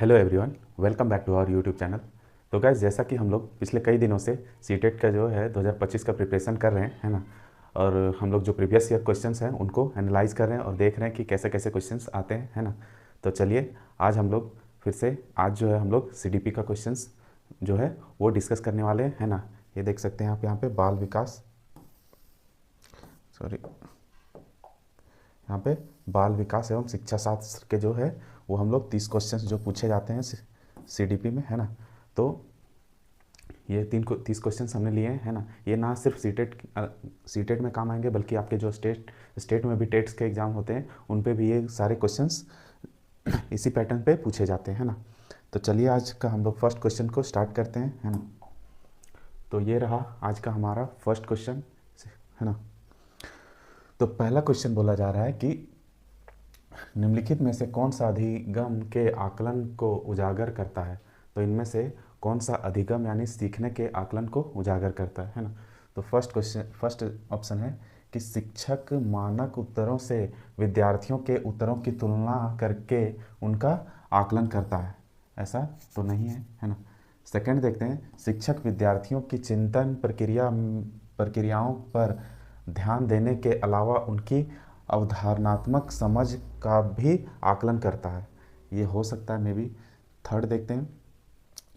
Hello everyone, welcome back to our YouTube channel. तो guys, जैसा कि हम लोग पिछले कई दिनों से सीटेट का जो है 2025 का प्रिपरेशन कर रहे हैं, है ना। और हम लोग जो प्रीवियस ईयर क्वेश्चंस हैं उनको एनालाइज कर रहे हैं और देख रहे हैं कि कैसे कैसे क्वेश्चंस आते हैं, है ना। तो चलिए, आज हम लोग फिर से आज जो है हम लोग सीडीपी का क्वेश्चंस जो है वो डिस्कस करने वाले हैं, है ना। ये देख सकते हैं आप यहाँ पे बाल विकास, सॉरी, यहाँ पे बाल विकास एवं शिक्षा शास्त्र के जो है वो हम लोग 30 क्वेश्चंस जो पूछे जाते हैं सीडीपी में, है ना। तो ये 30 क्वेश्चंस हमने लिए हैं, है ना। ये ना सिर्फ सीटेट में काम आएंगे, बल्कि आपके जो स्टेट में भी टेट्स के एग्ज़ाम होते हैं उन पे भी ये सारे क्वेश्चंस इसी पैटर्न पे पूछे जाते हैं, है ना। तो चलिए, आज का हम लोग फर्स्ट क्वेश्चन को स्टार्ट करते हैं, है ना। तो ये रहा आज का हमारा फर्स्ट क्वेश्चन, है ना। तो पहला क्वेश्चन बोला जा रहा है कि निम्नलिखित में से कौन सा अधिगम के आकलन को उजागर करता है। तो इनमें से कौन सा अधिगम यानी सीखने के आकलन को उजागर करता है ना। तो फर्स्ट ऑप्शन है कि शिक्षक मानक उत्तरों से विद्यार्थियों के उत्तरों की तुलना करके उनका आकलन करता है। ऐसा तो नहीं है, है ना। सेकंड देखते हैं, शिक्षक विद्यार्थियों की चिंतन प्रक्रियाओं पर ध्यान देने के अलावा उनकी अवधारणात्मक समझ का भी आकलन करता है। ये हो सकता है मे बी। थर्ड देखते हैं,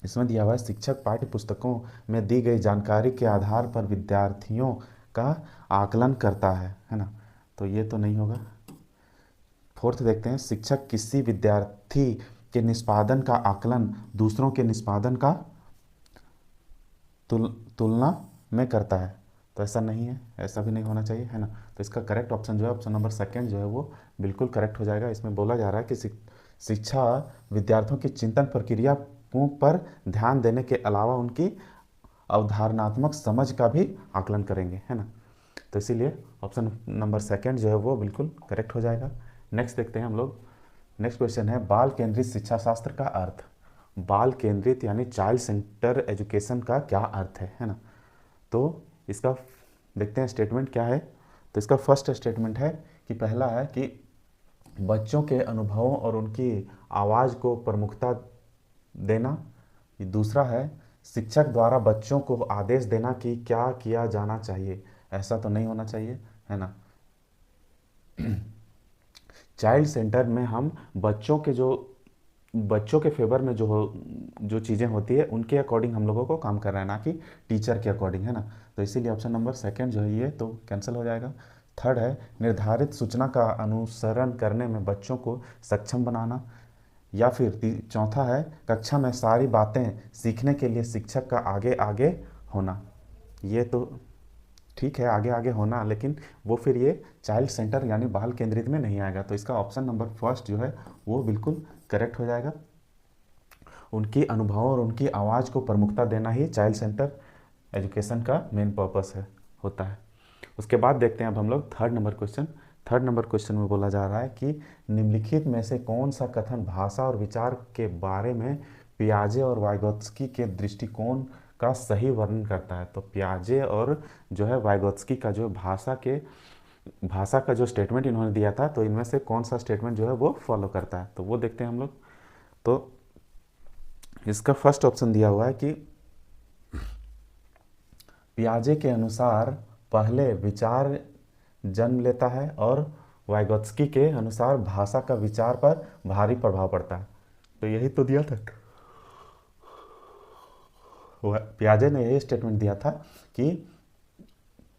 इसमें दिया हुआ है शिक्षक पाठ्य पुस्तकों में दी गई जानकारी के आधार पर विद्यार्थियों का आकलन करता है ना। तो ये तो नहीं होगा। फोर्थ देखते हैं, शिक्षक किसी विद्यार्थी के निष्पादन का आकलन दूसरों के निष्पादन का तुलना में करता है। तो ऐसा नहीं है, ऐसा भी नहीं होना चाहिए, है ना। तो इसका करेक्ट ऑप्शन जो है ऑप्शन नंबर सेकंड जो है वो बिल्कुल करेक्ट हो जाएगा। इसमें बोला जा रहा है कि शिक्षा विद्यार्थियों की चिंतन प्रक्रिया पर ध्यान देने के अलावा उनकी अवधारणात्मक समझ का भी आकलन करेंगे, है ना। तो इसीलिए ऑप्शन नंबर सेकंड जो है वो बिल्कुल करेक्ट हो जाएगा। नेक्स्ट देखते हैं हम लोग। नेक्स्ट क्वेश्चन है, बाल केंद्रित शिक्षा शास्त्र का अर्थ। बाल केंद्रित यानी चाइल्ड सेंटर एजुकेशन का क्या अर्थ है ना। तो इसका देखते हैं स्टेटमेंट क्या है। तो इसका फर्स्ट स्टेटमेंट है कि पहला है कि बच्चों के अनुभवों और उनकी आवाज़ को प्रमुखता देना। दूसरा है, शिक्षक द्वारा बच्चों को आदेश देना कि क्या किया जाना चाहिए। ऐसा तो नहीं होना चाहिए, है ना। चाइल्ड सेंटर में हम बच्चों के फेवर में जो चीज़ें होती है उनके अकॉर्डिंग हम लोगों को काम करना है, ना कि टीचर के अकॉर्डिंग, है ना। तो इसीलिए ऑप्शन नंबर सेकंड जो है ये तो कैंसिल हो जाएगा। थर्ड है, निर्धारित सूचना का अनुसरण करने में बच्चों को सक्षम बनाना। या फिर चौथा है, कक्षा में सारी बातें सीखने के लिए शिक्षक का आगे आगे होना। ये तो ठीक है, आगे आगे होना, लेकिन वो फिर ये चाइल्ड सेंटर यानी बाल केंद्रित में नहीं आएगा। तो इसका ऑप्शन नंबर फर्स्ट जो है वो बिल्कुल करेक्ट हो जाएगा। उनकी अनुभवों और उनकी आवाज़ को प्रमुखता देना ही चाइल्ड सेंटर एजुकेशन का मेन पर्पस है होता है। उसके बाद देखते हैं अब हम लोग थर्ड नंबर क्वेश्चन में बोला जा रहा है कि निम्नलिखित में से कौन सा कथन भाषा और विचार के बारे में पियाजे और वाइगोत्स्की के दृष्टिकोण का सही वर्णन करता है। तो पियाजे और जो है वाइगोत्स्की का जो भाषा का जो स्टेटमेंट इन्होंने दिया था, तो इनमें से कौन सा स्टेटमेंट जो है वो फॉलो करता है, तो वो देखते हैं हम लोग। तो इसका फर्स्ट ऑप्शन दिया हुआ है कि पियाजे के अनुसार पहले विचार जन्म लेता है और वाइगोत्स्की के अनुसार भाषा का विचार पर भारी प्रभाव पड़ता है। तो यही तो दिया था, पियाजे ने यही स्टेटमेंट दिया था कि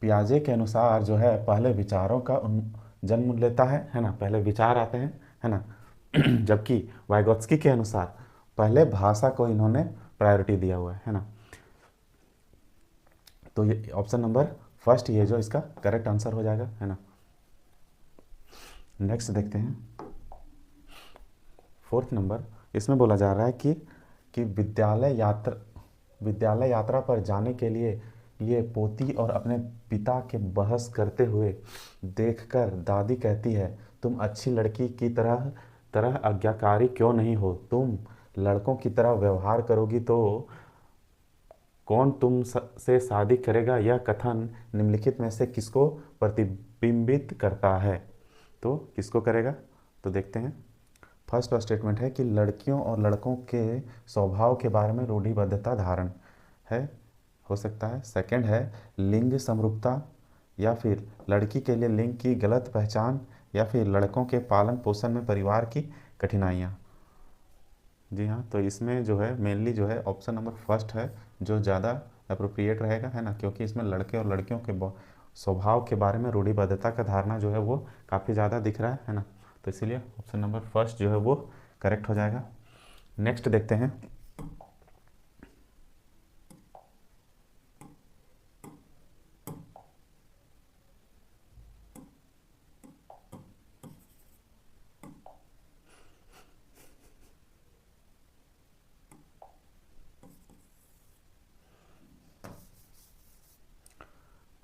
पियाजे के अनुसार जो है पहले विचारों का जन्म लेता है ना, पहले विचार आते हैं, है ना। जबकि वाइगोत्स्की के अनुसार पहले भाषा को इन्होंने प्रायोरिटी दिया हुआ है ना। तो ये ऑप्शन नंबर फर्स्ट ये जो इसका करेक्ट आंसर हो जाएगा, है ना। नेक्स्ट देखते हैं फोर्थ नंबर। इसमें बोला जा रहा है कि विद्यालय यात्रा पर जाने के लिए ये पोती और अपने पिता के बहस करते हुए देखकर दादी कहती है, तुम अच्छी लड़की की तरह तरह आज्ञाकारी क्यों नहीं हो, तुम लड़कों की तरह व्यवहार करोगी तो कौन तुम से शादी करेगा। यह कथन निम्नलिखित में से किसको प्रतिबिंबित करता है। तो किसको करेगा, तो देखते हैं। फर्स्ट स्टेटमेंट है कि लड़कियों और लड़कों के स्वभाव के बारे में रूढ़िबद्धता धारण है, हो सकता है। सेकंड है लिंग समरूपता, या फिर लड़की के लिए लिंग की गलत पहचान, या फिर लड़कों के पालन पोषण में परिवार की कठिनाइयाँ। जी हाँ, तो इसमें जो है मेनली जो है ऑप्शन नंबर फर्स्ट है जो ज़्यादा अप्रोप्रिएट रहेगा, है ना, क्योंकि इसमें लड़के और लड़कियों के स्वभाव के बारे में रूढ़िबद्धता का धारणा जो है वो काफ़ी ज़्यादा दिख रहा है ना, तो इसीलिए ऑप्शन नंबर फर्स्ट जो है वो करेक्ट हो जाएगा। नेक्स्ट देखते हैं।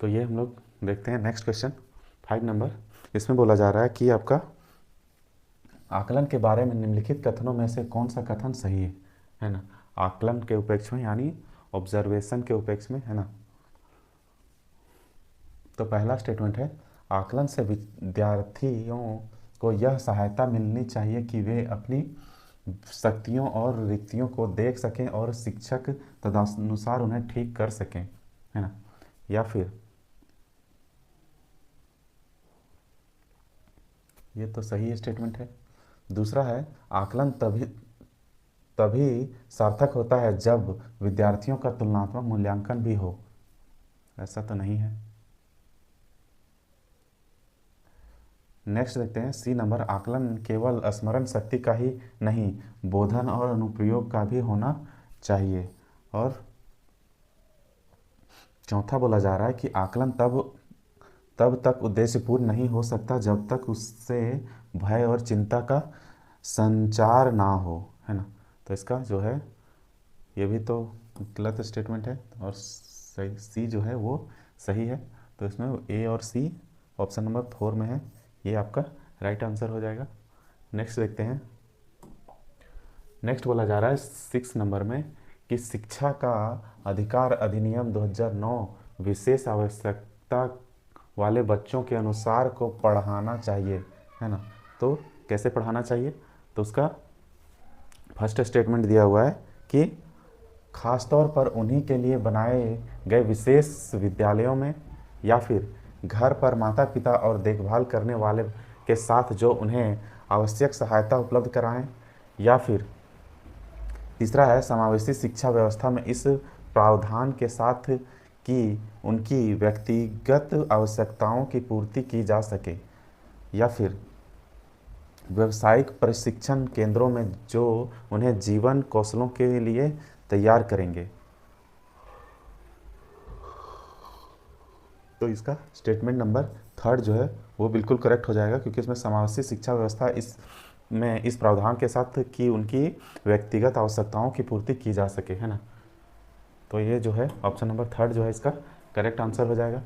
तो ये हम लोग देखते हैं नेक्स्ट क्वेश्चन 5 नंबर। इसमें बोला जा रहा है कि आपका आकलन के बारे में निम्नलिखित कथनों में से कौन सा कथन सही है ना, आकलन के उपेक्ष में यानी ऑब्जर्वेशन के उपेक्ष में, है ना। तो पहला स्टेटमेंट है आकलन से विद्यार्थियों को यह सहायता मिलनी चाहिए कि वे अपनी शक्तियों और रिक्तियों को देख सकें और शिक्षक तदनुसार उन्हें ठीक कर सकें, है ना। या फिर ये तो सही स्टेटमेंट है। दूसरा है आकलन तभी सार्थक होता है जब विद्यार्थियों का तुलनात्मक मूल्यांकन भी हो, ऐसा तो नहीं है। नेक्स्ट देखते हैं सी नंबर, आकलन केवल स्मरण शक्ति का ही नहीं बोधन और अनुप्रयोग का भी होना चाहिए। और चौथा बोला जा रहा है कि आकलन तब तक उद्देश्यपूर्ण नहीं हो सकता जब तक उससे भय और चिंता का संचार ना हो, है ना। तो इसका जो है ये भी तो गलत स्टेटमेंट है और सही सी जो है वो सही है। तो इसमें ए और सी ऑप्शन नंबर 4 में है, ये आपका राइट आंसर हो जाएगा। नेक्स्ट देखते हैं। नेक्स्ट बोला जा रहा है 6 नंबर में कि शिक्षा का अधिकार अधिनियम 2009 विशेष आवश्यकता वाले बच्चों के अनुसार को पढ़ाना चाहिए, है ना। तो कैसे पढ़ाना चाहिए, तो उसका फर्स्ट स्टेटमेंट दिया हुआ है कि खासतौर पर उन्हीं के लिए बनाए गए विशेष विद्यालयों में, या फिर घर पर माता पिता और देखभाल करने वाले के साथ जो उन्हें आवश्यक सहायता उपलब्ध कराएं, या फिर तीसरा है समावेशी शिक्षा व्यवस्था में इस प्रावधान के साथ कि उनकी व्यक्तिगत आवश्यकताओं की पूर्ति की जा सके, या फिर व्यावसायिक प्रशिक्षण केंद्रों में जो उन्हें जीवन कौशलों के लिए तैयार करेंगे। तो इसका स्टेटमेंट नंबर 3 जो है वो बिल्कुल करेक्ट हो जाएगा, क्योंकि इसमें समावेशी शिक्षा व्यवस्था इस प्रावधान के साथ कि उनकी व्यक्तिगत आवश्यकताओं की पूर्ति की जा सके, है ना। तो ये जो है ऑप्शन नंबर 3 जो है इसका करेक्ट आंसर हो जाएगा।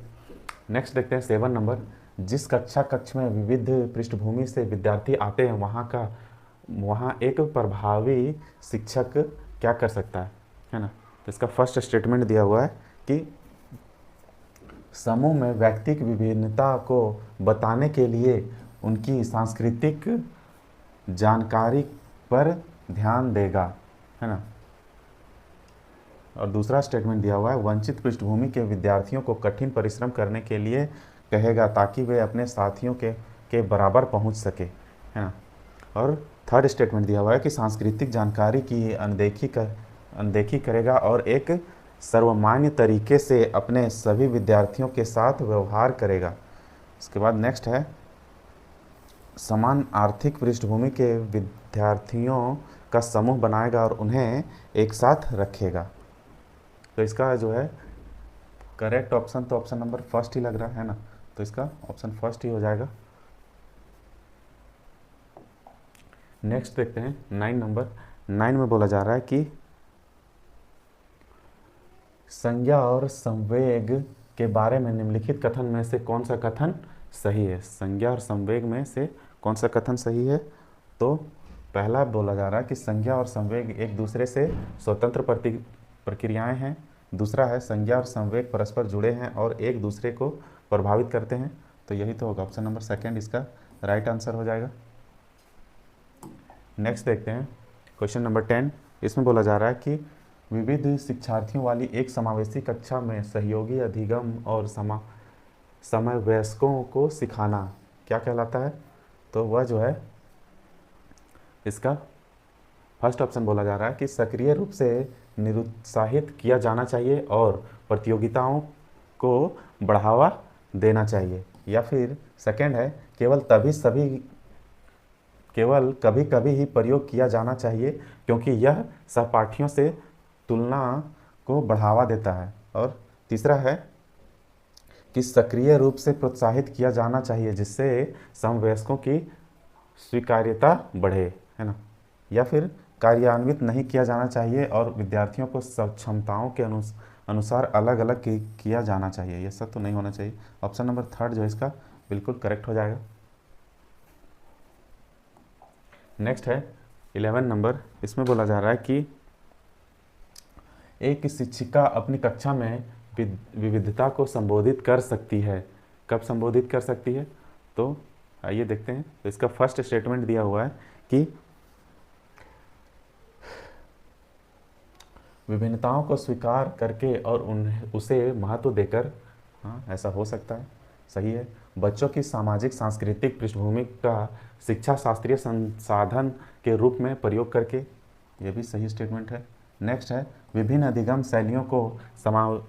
नेक्स्ट देखते हैं 7 नंबर, जिस कक्ष में विविध पृष्ठभूमि से विद्यार्थी आते हैं वहाँ एक प्रभावी शिक्षक क्या कर सकता है ना। तो इसका फर्स्ट स्टेटमेंट दिया हुआ है कि समूह में व्यक्तिक विभिन्नता को बताने के लिए उनकी सांस्कृतिक जानकारी पर ध्यान देगा, है ना। और दूसरा स्टेटमेंट दिया हुआ है वंचित पृष्ठभूमि के विद्यार्थियों को कठिन परिश्रम करने के लिए कहेगा ताकि वे अपने साथियों के बराबर पहुंच सके, है ना। और थर्ड स्टेटमेंट दिया हुआ है कि सांस्कृतिक जानकारी की अनदेखी करेगा और एक सर्वमान्य तरीके से अपने सभी विद्यार्थियों के साथ व्यवहार करेगा। इसके बाद नेक्स्ट है समान आर्थिक पृष्ठभूमि के विद्यार्थियों का समूह बनाएगा और उन्हें एक साथ रखेगा। तो इसका जो है करेक्ट ऑप्शन तो ऑप्शन नंबर फर्स्ट ही लग रहा है ना, तो इसका ऑप्शन फर्स्ट ही हो जाएगा। नेक्स्ट देखते हैं 9 नंबर। 9 में बोला जा रहा है कि संज्ञा और संवेग के बारे में निम्नलिखित कथन में से कौन सा कथन सही है। संज्ञा और संवेग में से कौन सा कथन सही है, तो पहला बोला जा रहा है कि संज्ञा और संवेग एक दूसरे से स्वतंत्र प्रक्रियाएं हैं। दूसरा है संज्ञा और संवेग परस्पर जुड़े हैं और एक दूसरे को प्रभावित करते हैं। तो यही तो होगा ऑप्शन नंबर सेकंड इसका राइट आंसर हो जाएगा। नेक्स्ट देखते हैं क्वेश्चन नंबर 10। इसमें बोला जा रहा है कि विविध शिक्षार्थियों वाली एक समावेशी कक्षा में सहयोगी अधिगम और समवयस्कों को सिखाना क्या कहलाता है? तो वह जो है इसका फर्स्ट ऑप्शन बोला जा रहा है कि सक्रिय रूप से निरुत्साहित किया जाना चाहिए और प्रतियोगिताओं को बढ़ावा देना चाहिए। या फिर सेकंड है केवल कभी कभी ही प्रयोग किया जाना चाहिए क्योंकि यह सहपाठियों से तुलना को बढ़ावा देता है। और तीसरा है कि सक्रिय रूप से प्रोत्साहित किया जाना चाहिए जिससे समवयस्कों की स्वीकार्यता बढ़े, है ना। या फिर कार्यान्वित नहीं किया जाना चाहिए और विद्यार्थियों को क्षमताओं के अनुसार अलग अलग किया जाना चाहिए। ये सब तो नहीं होना चाहिए। ऑप्शन नंबर थर्ड जो है इसका बिल्कुल करेक्ट हो जाएगा। नेक्स्ट है 11 नंबर। इसमें बोला जा रहा है कि एक शिक्षिका अपनी कक्षा में विविधता को संबोधित कर सकती है। कब संबोधित कर सकती है? तो आइए देखते हैं। तो इसका फर्स्ट स्टेटमेंट दिया हुआ है कि विभिन्नताओं को स्वीकार करके और उसे महत्व देकर। हाँ, ऐसा हो सकता है, सही है। बच्चों की सामाजिक सांस्कृतिक पृष्ठभूमि का शिक्षा शास्त्रीय संसाधन के रूप में प्रयोग करके, यह भी सही स्टेटमेंट है। नेक्स्ट है विभिन्न अधिगम शैलियों को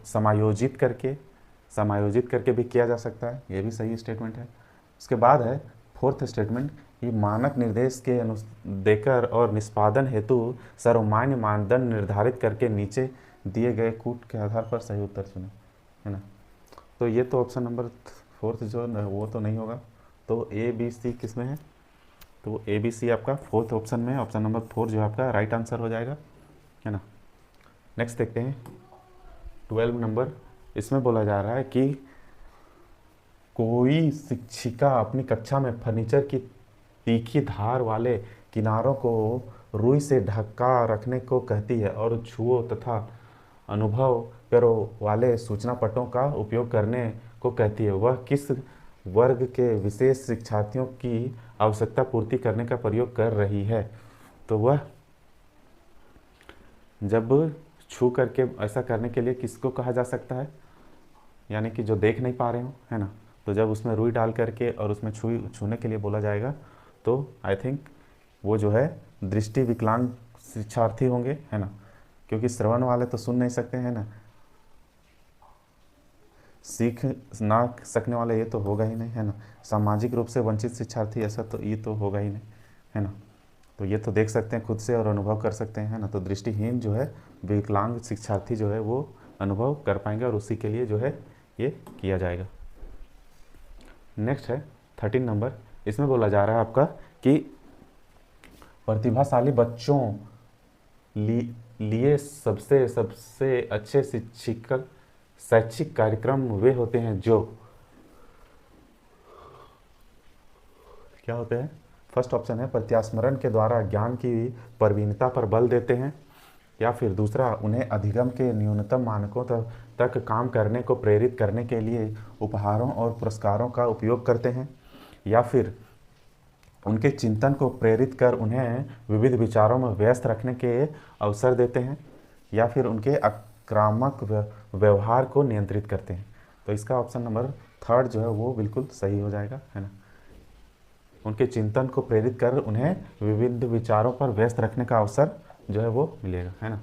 समायोजित करके भी किया जा सकता है। यह भी सही स्टेटमेंट है। उसके बाद है फोर्थ स्टेटमेंट कि मानक निर्देश के देकर और निष्पादन हेतु सर्वमान्य मानदंड निर्धारित करके नीचे दिए गए कूट के आधार पर सही उत्तर चुने, है ना। तो ये तो ऑप्शन नंबर फोर्थ जो वो तो नहीं होगा। तो ए बी सी किस में है? तो ए बी सी आपका फोर्थ ऑप्शन में, ऑप्शन नंबर 4 जो है आपका राइट आंसर हो जाएगा, है ना। नेक्स्ट देखते हैं 12 नंबर। इसमें बोला जा रहा है कि कोई शिक्षिका अपनी कक्षा में फर्नीचर की तीखी धार वाले किनारों को रुई से ढका रखने को कहती है और छुओ तथा अनुभव करो वाले सूचना पटों का उपयोग करने को कहती है। वह किस वर्ग के विशेष शिक्षार्थियों की आवश्यकता पूर्ति करने का प्रयोग कर रही है? तो वह जब छू करके ऐसा करने के लिए किसको कहा जा सकता है? यानी कि जो देख नहीं पा रहे हो, है ना। तो जब उसमें रुई डाल करके और उसमें छूने के लिए बोला जाएगा तो आई थिंक वो जो है दृष्टि विकलांग शिक्षार्थी होंगे, है ना, क्योंकि श्रवण वाले तो सुन नहीं सकते हैं ना, सीख ना सकने वाले ये तो होगा ही नहीं, है ना। सामाजिक रूप से वंचित शिक्षार्थी ऐसा तो ये तो होगा ही नहीं, है ना। तो ये तो देख सकते हैं खुद से और अनुभव कर सकते हैं, है ना। तो दृष्टिहीन जो है विकलांग शिक्षार्थी जो है वो अनुभव कर पाएंगे और उसी के लिए जो है ये किया जाएगा। नेक्स्ट है 13 नंबर। इसमें बोला जा रहा है आपका कि प्रतिभाशाली बच्चों लिए सबसे अच्छे शैक्षिक कार्यक्रम वे होते हैं जो क्या होते हैं? फर्स्ट ऑप्शन है प्रत्यास्मरण के द्वारा ज्ञान की प्रवीणता पर बल देते हैं। या फिर दूसरा उन्हें अधिगम के न्यूनतम मानकों तक काम करने को प्रेरित करने के लिए उपहारों और पुरस्कारों का उपयोग करते हैं। या फिर उनके चिंतन को प्रेरित कर उन्हें विविध विचारों में व्यस्त रखने के अवसर देते हैं। या फिर उनके आक्रामक व्यवहार को नियंत्रित करते हैं। तो इसका ऑप्शन नंबर थर्ड जो है वो बिल्कुल सही हो जाएगा, है ना। उनके चिंतन को प्रेरित कर उन्हें विविध विचारों पर व्यस्त रखने का अवसर जो है वो मिलेगा, है ना।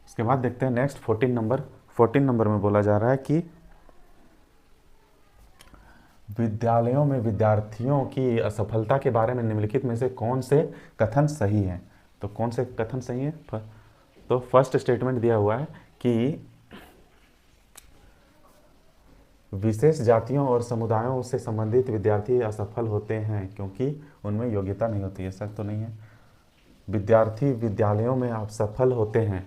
इसके बाद देखते हैं नेक्स्ट 14 नंबर। 14 नंबर में बोला जा रहा है कि विद्यालयों में विद्यार्थियों की असफलता के बारे में निम्नलिखित में से कौन से कथन सही हैं? तो कौन से कथन सही हैं? तो फर्स्ट स्टेटमेंट दिया हुआ है कि विशेष जातियों और समुदायों से संबंधित विद्यार्थी असफल होते हैं क्योंकि उनमें योग्यता नहीं होती। ऐसा तो नहीं है। विद्यार्थी विद्यालयों में असफल होते हैं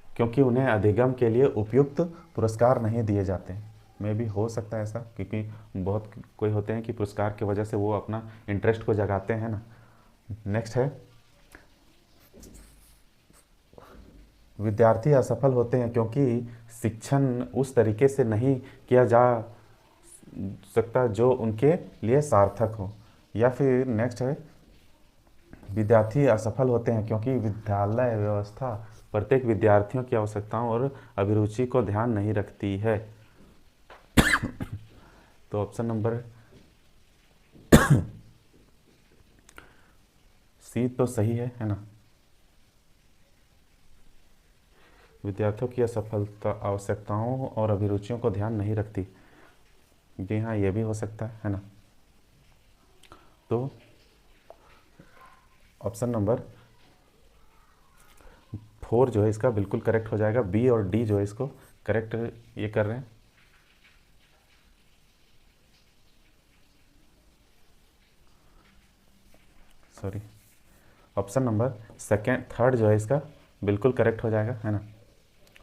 क्योंकि उन्हें अधिगम के लिए उपयुक्त पुरस्कार नहीं दिए जाते। में भी हो सकता है ऐसा, क्योंकि बहुत कोई होते हैं कि पुरस्कार की वजह से वो अपना इंटरेस्ट को जगाते हैं ना। नेक्स्ट है विद्यार्थी असफल होते हैं क्योंकि शिक्षण उस तरीके से नहीं किया जा सकता जो उनके लिए सार्थक हो। या फिर नेक्स्ट है विद्यार्थी असफल होते हैं क्योंकि विद्यालय व्यवस्था प्रत्येक विद्यार्थियों की आवश्यकताओं और अभिरुचि को ध्यान नहीं रखती है। तो ऑप्शन नंबर सी तो सही है ना। विद्यार्थियों की असफलता आवश्यकताओं और अभिरुचियों को ध्यान नहीं रखती। जी हाँ, ये भी हो सकता है ना। तो ऑप्शन नंबर 4 जो है इसका बिल्कुल करेक्ट हो जाएगा। बी और डी जो है इसको करेक्ट ये कर रहे हैं। सॉरी, ऑप्शन नंबर थर्ड जो है इसका बिल्कुल करेक्ट हो जाएगा, है ना।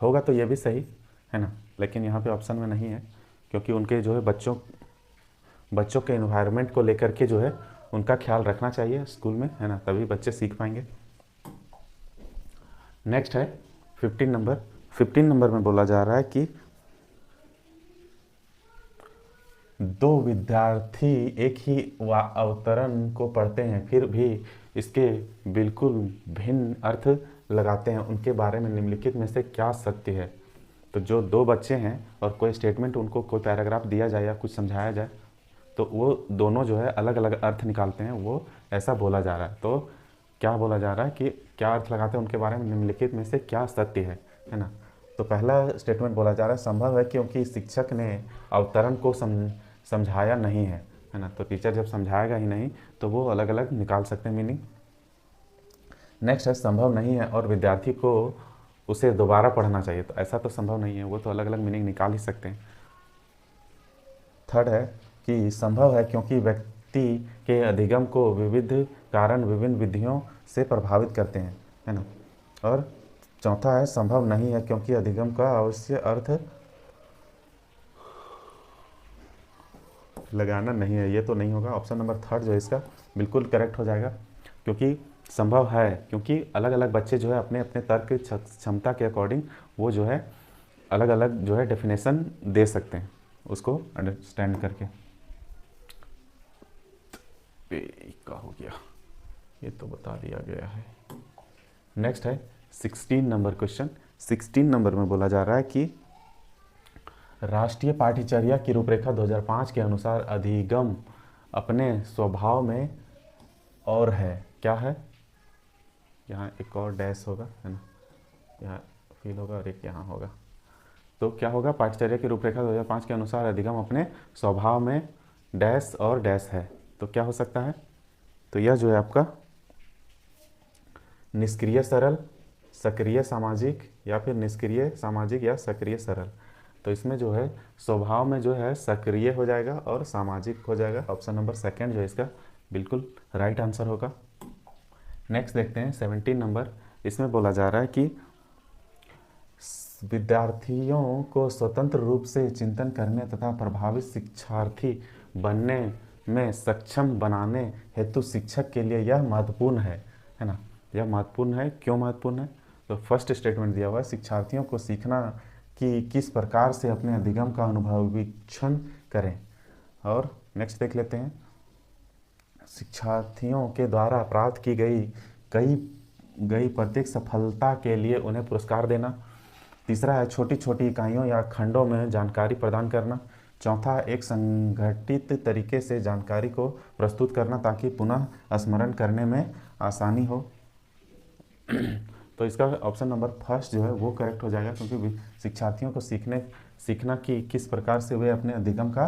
होगा तो ये भी सही है ना, लेकिन यहाँ पे ऑप्शन में नहीं है क्योंकि उनके जो है बच्चों के इन्वायरमेंट को लेकर के जो है उनका ख्याल रखना चाहिए स्कूल में, है ना, तभी बच्चे सीख पाएंगे। नेक्स्ट है 15 नंबर में बोला जा रहा है कि दो विद्यार्थी एक ही अवतरण को पढ़ते हैं फिर भी इसके बिल्कुल भिन्न अर्थ लगाते हैं, उनके बारे में निम्नलिखित में से क्या सत्य है। तो जो दो बच्चे हैं और कोई स्टेटमेंट उनको कोई पैराग्राफ दिया जाए या कुछ समझाया जाए तो वो दोनों जो है अलग अलग अर्थ निकालते हैं, वो ऐसा बोला जा रहा है। तो क्या बोला जा रहा है कि क्या अर्थ लगाते हैं उनके बारे में निम्नलिखित में से क्या सत्य है ना। तो पहला स्टेटमेंट बोला जा रहा है संभव है क्योंकि शिक्षक ने अवतरण को समझाया नहीं है ना। तो टीचर जब समझाएगा ही नहीं तो वो अलग अलग निकाल सकते हैं मीनिंग। नेक्स्ट है संभव नहीं है और विद्यार्थी को उसे दोबारा पढ़ना चाहिए। तो ऐसा तो संभव नहीं है, वो तो अलग अलग मीनिंग निकाल ही सकते हैं। थर्ड है कि संभव है क्योंकि व्यक्ति के अधिगम को विविध कारण विभिन्न विधियों से प्रभावित करते हैं, है ना। और चौथा है संभव नहीं है क्योंकि अधिगम का अवश्य अर्थ लगाना नहीं है। ये तो नहीं होगा। ऑप्शन नंबर थर्ड जो है इसका बिल्कुल करेक्ट हो जाएगा क्योंकि संभव है क्योंकि अलग अलग बच्चे जो है अपने अपने तर्क क्षमता के अकॉर्डिंग वो जो है अलग अलग जो है डेफिनेशन दे सकते हैं उसको अंडरस्टैंड करके। क्या हो गया, ये तो बता दिया गया है। नेक्स्ट है 16 नंबर क्वेश्चन। 16 नंबर में बोला जा रहा है कि राष्ट्रीय पाठ्यचर्या की रूपरेखा 2005 के अनुसार अधिगम अपने स्वभाव में और है, क्या है। यहाँ एक और डैश होगा, है ना, यहाँ फील होगा और एक यहाँ होगा। तो क्या होगा, पाठ्यचर्या की रूपरेखा 2005 के अनुसार अधिगम अपने स्वभाव में डैश और डैश है। तो क्या हो सकता है, तो यह जो है आपका निष्क्रिय सरल, सक्रिय सामाजिक या फिर निष्क्रिय सामाजिक या सक्रिय सरल। तो इसमें जो है स्वभाव में जो है सक्रिय हो जाएगा और सामाजिक हो जाएगा। ऑप्शन नंबर सेकंड जो है इसका बिल्कुल राइट आंसर होगा। नेक्स्ट देखते हैं 17 नंबर। इसमें बोला जा रहा है कि विद्यार्थियों को स्वतंत्र रूप से चिंतन करने तथा प्रभावित शिक्षार्थी बनने में सक्षम बनाने हेतु शिक्षक के लिए यह महत्वपूर्ण है ना। यह महत्वपूर्ण है, क्यों महत्वपूर्ण है। तो फर्स्ट स्टेटमेंट दिया हुआ है शिक्षार्थियों को सीखना कि किस प्रकार से अपने अधिगम का अनुभवीक्षण करें। और नेक्स्ट देख लेते हैं शिक्षार्थियों के द्वारा प्राप्त की गई प्रत्येक सफलता के लिए उन्हें पुरस्कार देना। तीसरा है छोटी छोटी इकाइयों या खंडों में जानकारी प्रदान करना। चौथा एक संगठित तरीके से जानकारी को प्रस्तुत करना ताकि पुनः स्मरण करने में आसानी हो। तो इसका ऑप्शन नंबर फर्स्ट जो है वो करेक्ट हो जाएगा क्योंकि शिक्षार्थियों को सीखना कि किस प्रकार से वे अपने अधिगम का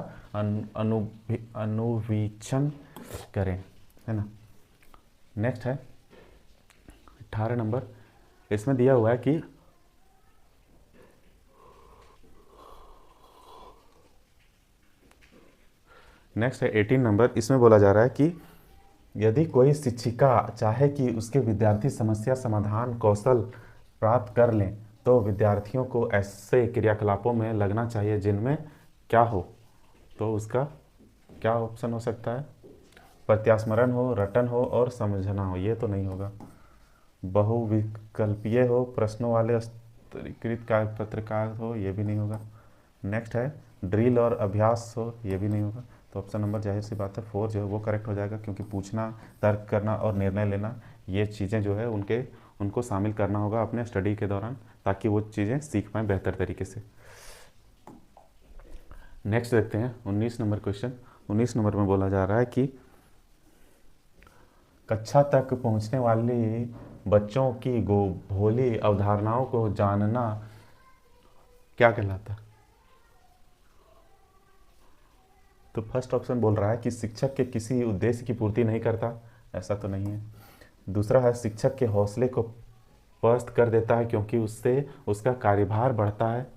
अनुवीक्षण करें, है ना। नेक्स्ट है 18 नंबर। इसमें दिया हुआ है कि नेक्स्ट है 18 नंबर। इसमें बोला जा रहा है कि यदि कोई शिक्षिका चाहे कि उसके विद्यार्थी समस्या समाधान कौशल प्राप्त कर लें तो विद्यार्थियों को ऐसे क्रियाकलापों में लगना चाहिए जिनमें क्या हो। तो उसका क्या ऑप्शन हो सकता है, प्रत्यास्मरण हो, रटन हो और समझना हो। ये तो नहीं होगा। बहुविकल्पीय हो, प्रश्नों वाले स्तरीकृत पत्रकार हो, ये भी नहीं होगा। नेक्स्ट है ड्रिल और अभ्यास हो, ये भी नहीं होगा। तो ऑप्शन नंबर जाहिर सी बात है 4 जो है वो करेक्ट हो जाएगा क्योंकि पूछना, तर्क करना और निर्णय लेना ये चीज़ें जो है उनको शामिल करना होगा अपने स्टडी के दौरान, ताकि वो चीज़ें सीख पाएँ बेहतर तरीके से। नेक्स्ट देखते हैं 19 नंबर क्वेश्चन। 19 नंबर में बोला जा रहा है कि कक्षा तक पहुंचने वाली बच्चों की भोली अवधारणाओं को जानना क्या कहलाता है? तो फर्स्ट ऑप्शन बोल रहा है कि शिक्षक के किसी उद्देश्य की पूर्ति नहीं करता, ऐसा तो नहीं है। दूसरा है शिक्षक के हौसले को पस्त कर देता है क्योंकि उससे उसका कार्यभार बढ़ता है।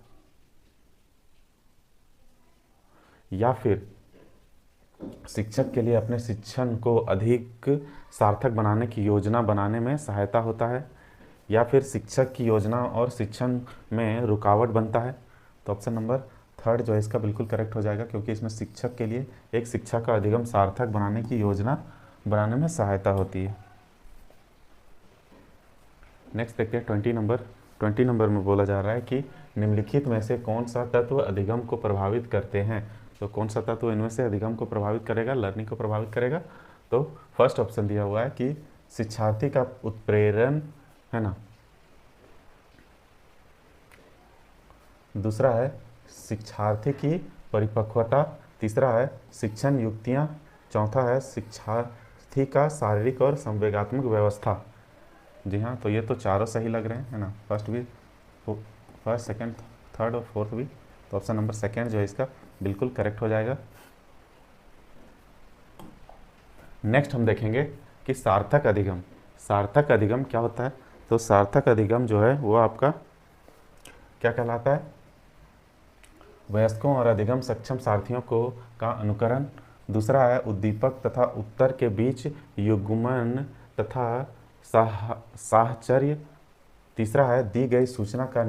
या फिर शिक्षक के लिए अपने शिक्षण को अधिक सार्थक बनाने की योजना बनाने में सहायता होता है। या फिर शिक्षक की योजना और शिक्षण में रुकावट बनता है। तो ऑप्शन नंबर थर्ड जो है इसका बिल्कुल करेक्ट हो जाएगा, क्योंकि इसमें शिक्षक के लिए एक शिक्षा का अधिगम सार्थक बनाने की योजना बनाने में सहायता होती है। नेक्स्ट देखते हैं 20 नंबर। 20 नंबर में बोला जा रहा है कि निम्नलिखित में से कौन सा तत्व अधिगम को प्रभावित करते हैं? तो कौन सा तत्व इनमें से अधिगम को प्रभावित करेगा, लर्निंग को प्रभावित करेगा? तो फर्स्ट ऑप्शन दिया हुआ है कि शिक्षार्थी का उत्प्रेरण, है ना। दूसरा है शिक्षार्थी की परिपक्वता। तीसरा है शिक्षण युक्तियाँ। चौथा है शिक्षार्थी का शारीरिक और संवेगात्मक व्यवस्था। जी हाँ, तो ये तो चारों सही लग रहे हैं, है ना। फर्स्ट, सेकंड, थर्ड और फोर्थ भी। तो ऑप्शन नंबर सेकंड जो है इसका बिल्कुल करेक्ट हो जाएगा। नेक्स्ट हम देखेंगे कि सार्थक अधिगम। सार्थक अधिगम क्या होता है? तो सार्थक अधिगम जो है वो आपका क्या कहलाता है? वयस्कों और अधिगम सक्षम सारथियों का अनुकरण। दूसरा है उद्दीपक तथा उत्तर के बीच युग्मन तथा साहचर्य। तीसरा है दी गई सूचना का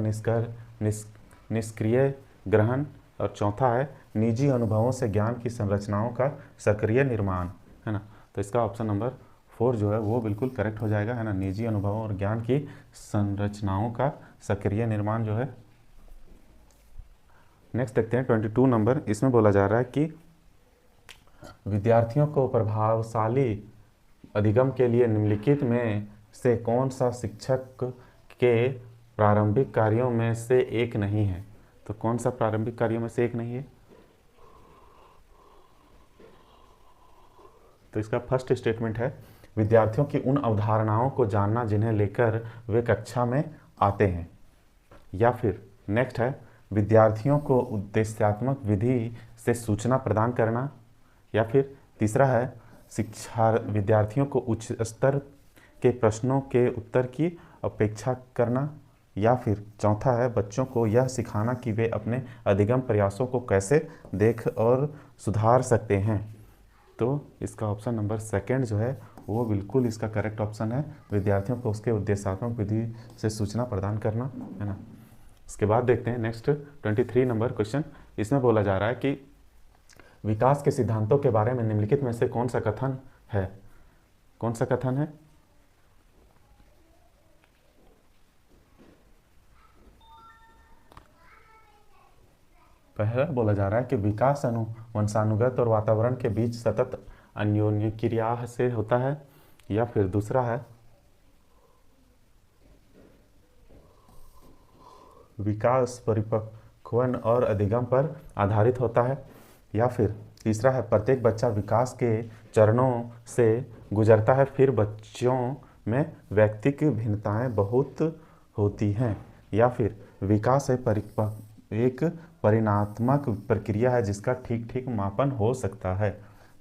निष्क्रिय ग्रहण। और चौथा है निजी अनुभवों से ज्ञान की संरचनाओं का सक्रिय निर्माण, है ना। तो इसका ऑप्शन नंबर 4 जो है वो बिल्कुल करेक्ट हो जाएगा, है ना। निजी अनुभवों और ज्ञान की संरचनाओं का सक्रिय निर्माण जो है। नेक्स्ट देखते हैं 22 नंबर। इसमें बोला जा रहा है कि विद्यार्थियों को प्रभावशाली अधिगम के लिए निम्नलिखित में से कौन सा शिक्षक के प्रारंभिक कार्यों में से एक नहीं है? तो कौन सा प्रारंभिक कार्यों में से एक नहीं है? तो इसका फर्स्ट स्टेटमेंट है विद्यार्थियों की उन अवधारणाओं को जानना जिन्हें लेकर वे कक्षा में आते हैं। या फिर नेक्स्ट है विद्यार्थियों को उद्देश्यात्मक विधि से सूचना प्रदान करना। या फिर तीसरा है शिक्षा विद्यार्थियों को उच्च स्तर के प्रश्नों के उत्तर की अपेक्षा करना। या फिर चौथा है बच्चों को यह सिखाना कि वे अपने अधिगम प्रयासों को कैसे देख और सुधार सकते हैं। तो इसका ऑप्शन नंबर सेकंड जो है वो बिल्कुल इसका करेक्ट ऑप्शन है, विद्यार्थियों को उसके उद्देश्यात्मक विधि से सूचना प्रदान करना, है ना। इसके बाद देखते हैं नेक्स्ट 23 नंबर क्वेश्चन। इसमें बोला जा रहा है कि विकास के सिद्धांतों के बारे में निम्नलिखित में से कौन सा कथन है? कौन सा कथन है? पहला बोला जा रहा है कि विकास वंशानुगत और वातावरण के बीच सतत अन्योन्य क्रिया से होता है। या फिर दूसरा है विकास परिपक्वन और अधिगम पर आधारित होता है। या फिर तीसरा है प्रत्येक बच्चा विकास के चरणों से गुजरता है, फिर बच्चों में व्यक्तिक भिन्नताएं बहुत होती हैं। या फिर विकास एक परिणात्मक प्रक्रिया है जिसका ठीक ठीक मापन हो सकता है।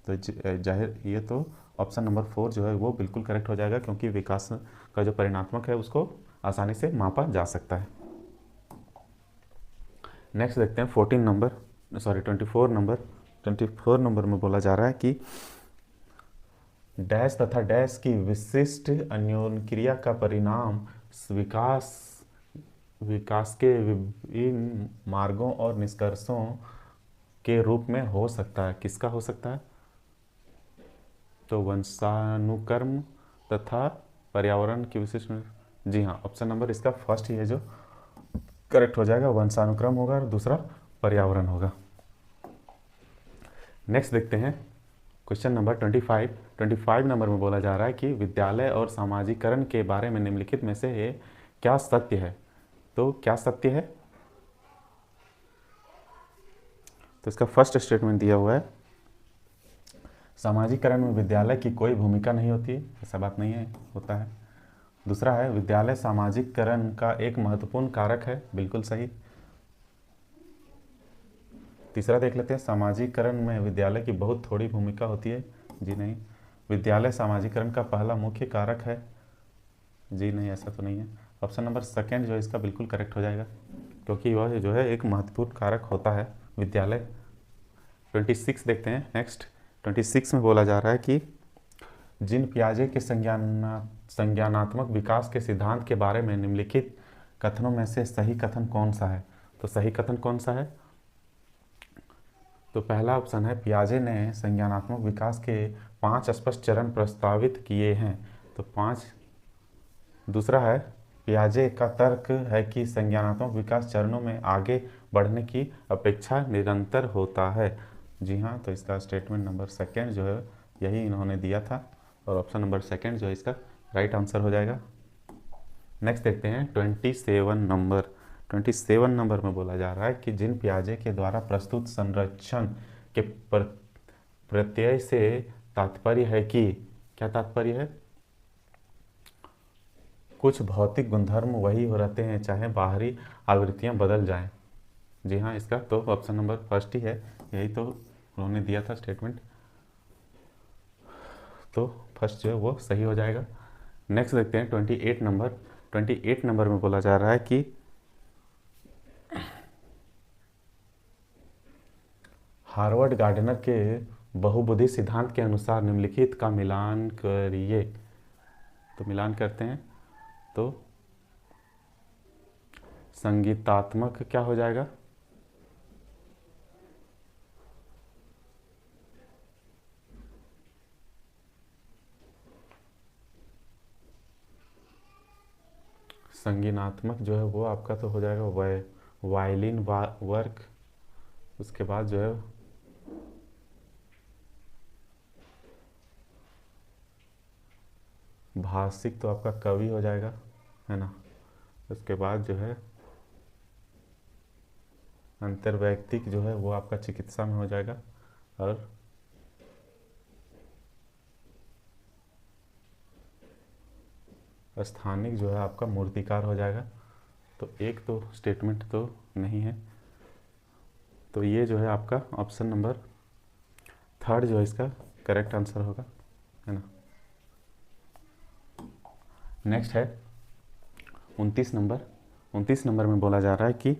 तो जाहिर ये तो ऑप्शन नंबर 4 जो है वो बिल्कुल करेक्ट हो जाएगा, क्योंकि विकास का जो परिणात्मक है उसको आसानी से मापा जा सकता है। नेक्स्ट देखते हैं 24 नंबर। 24 नंबर में बोला जा रहा है कि डैश तथा डैश की विशिष्ट अन्योन्य का परिणाम विकास के विभिन्न मार्गों और निष्कर्षों के रूप में हो सकता है। किसका हो सकता है? तो वंशानुक्रम तथा पर्यावरण की विशिष्ट। जी हाँ, ऑप्शन नंबर इसका फर्स्ट ही है जो करेक्ट हो जाएगा, वंशानुक्रम होगा और दूसरा पर्यावरण होगा। नेक्स्ट देखते हैं क्वेश्चन नंबर 25 नंबर में बोला जा रहा है कि विद्यालय और सामाजिकरण के बारे में निम्नलिखित में से क्या सत्य है। तो क्या सत्य है? तो इसका फर्स्ट स्टेटमेंट दिया हुआ है, सामाजिकरण में विद्यालय की कोई भूमिका नहीं होती है। ऐसा बात नहीं है, होता है। दूसरा है, विद्यालय सामाजिकरण का एक महत्वपूर्ण कारक है। बिल्कुल सही। तीसरा देख लेते हैं, सामाजिकरण में विद्यालय की बहुत थोड़ी भूमिका होती है। जी नहीं। विद्यालय सामाजिकरण का पहला मुख्य कारक है। जी नहीं, ऐसा तो नहीं है। ऑप्शन नंबर सेकेंड जो है इसका बिल्कुल करेक्ट हो जाएगा, क्योंकि वह जो है एक महत्वपूर्ण कारक होता है विद्यालय। 26 देखते हैं नेक्स्ट। 26 में बोला जा रहा है कि जिन पियाजे के संज्ञानात्मक विकास के सिद्धांत के बारे में निम्नलिखित कथनों में से सही कथन कौन सा है। तो सही कथन कौन सा है? तो पहला ऑप्शन है, पियाजे ने संज्ञानात्मक विकास के 5 स्पष्ट चरण प्रस्तावित किए हैं। तो 5। दूसरा है, पियाजे का तर्क है कि संज्ञानात्मक विकास चरणों में आगे बढ़ने की अपेक्षा निरंतर होता है। जी हाँ, तो इसका स्टेटमेंट नंबर सेकेंड जो है यही इन्होंने दिया था, और ऑप्शन नंबर सेकेंड जो है इसका राइट आंसर हो जाएगा। नेक्स्ट देखते हैं 27 नंबर में बोला जा रहा है कि जिन पियाजे के द्वारा प्रस्तुत संरक्षण के प्रत्यय से तात्पर्य है कि, क्या तात्पर्य है? कुछ भौतिक गुणधर्म वही हो रहते हैं चाहे बाहरी आवृत्तियां बदल जाएं। जी हाँ, इसका तो ऑप्शन नंबर फर्स्ट ही है, यही तो उन्होंने दिया था स्टेटमेंट, तो फर्स्ट जो है वो सही हो जाएगा। नेक्स्ट देखते हैं 28 नंबर में बोला जा रहा है कि हार्वर्ड गार्डनर के बहुबुद्धि सिद्धांत के अनुसार निम्नलिखित का मिलान करिए। तो मिलान करते हैं, तो संगीतात्मक क्या हो जाएगा? संगीतात्मक जो है वो आपका तो हो जाएगा वायलिन वर्क। उसके बाद जो है भाषिक तो आपका कवि हो जाएगा, है ना। उसके बाद जो है अंतर्वैयक्तिक जो है वो आपका चिकित्सा में हो जाएगा, और स्थानिक जो है आपका मूर्तिकार हो जाएगा। तो एक तो स्टेटमेंट तो नहीं है, तो ये जो है आपका ऑप्शन नंबर थर्ड जो है इसका करेक्ट आंसर होगा, है ना। नेक्स्ट है 29 नंबर में बोला जा रहा है कि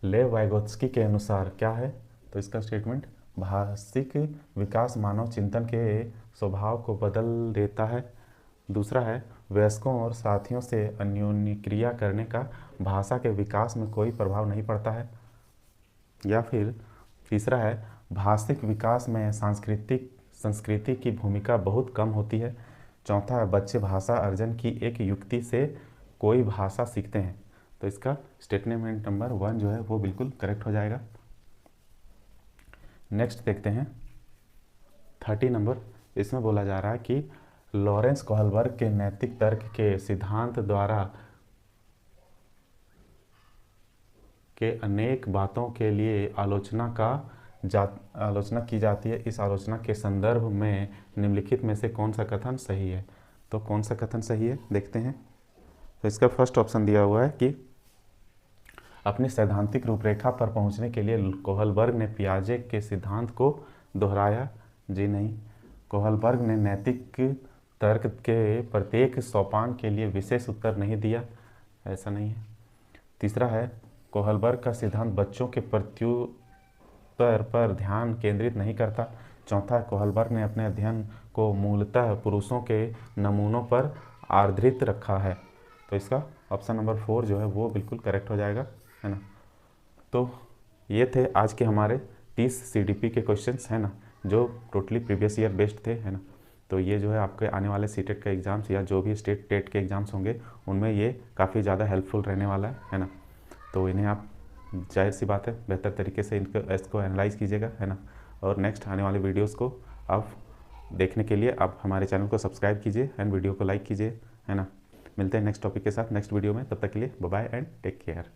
लेव वाइगोत्स्की के अनुसार क्या है। तो इसका स्टेटमेंट, भाषिक विकास मानव चिंतन के स्वभाव को बदल देता है। दूसरा है, वयस्कों और साथियों से अन्योन्य क्रिया करने का भाषा के विकास में कोई प्रभाव नहीं पड़ता है। या फिर तीसरा है, भाषिक विकास में संस्कृति की भूमिका बहुत कम होती है। चौथा है, बच्चे भाषा अर्जन की एक युक्ति से कोई भाषा सीखते हैं। तो इसका स्टेटमेंट नंबर 1 जो है वो बिल्कुल करेक्ट हो जाएगा। नेक्स्ट देखते हैं 30 नंबर। इसमें बोला जा रहा है कि लॉरेंस कोहलबर्ग के नैतिक तर्क के सिद्धांत द्वारा के अनेक बातों के लिए आलोचना की जाती है। इस आलोचना के संदर्भ में निम्नलिखित में से कौन सा कथन सही है। तो कौन सा कथन सही है देखते हैं। तो इसका फर्स्ट ऑप्शन दिया हुआ है कि अपनी सैद्धांतिक रूपरेखा पर पहुंचने के लिए कोहलबर्ग ने पियाजे के सिद्धांत को दोहराया। जी नहीं, कोहलबर्ग ने नैतिक तर्क के प्रत्येक सोपान के लिए विशेष उत्तर नहीं दिया, ऐसा नहीं है। तीसरा है, कोहलबर्ग का सिद्धांत बच्चों के प्रत्युत्तर पर ध्यान केंद्रित नहीं करता। चौथा, कोहलबर्ग ने अपने अध्ययन को मूलतः पुरुषों के नमूनों पर आधारित रखा है। तो इसका ऑप्शन नंबर 4 जो है वो बिल्कुल करेक्ट हो जाएगा, है ना। तो ये थे आज के हमारे 30 CDP के क्वेश्चंस, है ना, जो टोटली प्रीवियस ईयर बेस्ड थे, है ना। तो ये जो है आपके आने वाले सीटेट का एग्ज़ाम्स या जो भी स्टेट टेट के एग्ज़ाम्स होंगे उनमें ये काफ़ी ज़्यादा हेल्पफुल रहने वाला है ना। तो इन्हें आप जाहिर सी बात है बेहतर तरीके से इसको एनालाइज़ कीजिएगा, है ना। और नेक्स्ट आने वाले वीडियोज़ को आप देखने के लिए आप हमारे चैनल को सब्सक्राइब कीजिए एंड वीडियो को लाइक कीजिए, है ना। मिलते हैं नेक्स्ट टॉपिक के साथ नेक्स्ट वीडियो में, तब तक के लिए bye bye and take care.